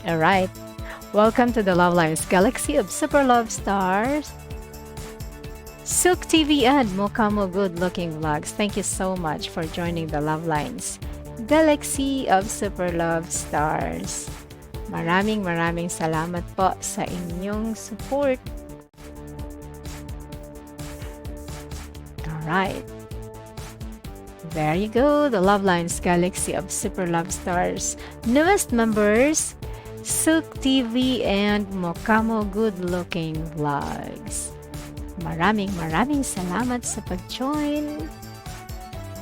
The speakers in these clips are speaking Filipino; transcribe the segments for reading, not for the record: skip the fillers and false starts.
Alright, welcome to the LuvLiNes Galaxy of Super Love Stars, Sook TV and Mukamo Good Looking Vlogs. Thank you so much for joining the LuvLiNes Galaxy of Super Love Stars. Maraming salamat po sa inyong support. Alright. There you go, the LuvLiNes Galaxy of Super Love Stars. Newest members, Sook TV and Mukamo Good Looking Vlogs. Maraming salamat sa pag-join.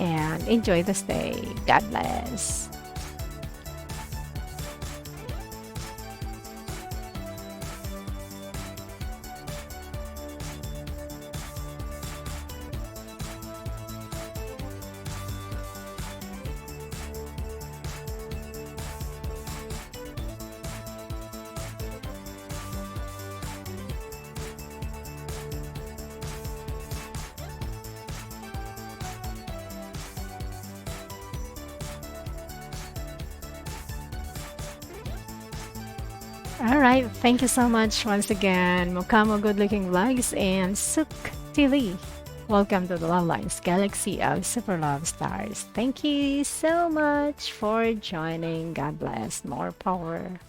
And enjoy the stay. God bless. Alright, thank you so much once again, Mukamo Good Looking Vlogs and Sook TV. Welcome to the LuvLiNes Galaxy of Super Love Stars. Thank you so much for joining. God bless. More power.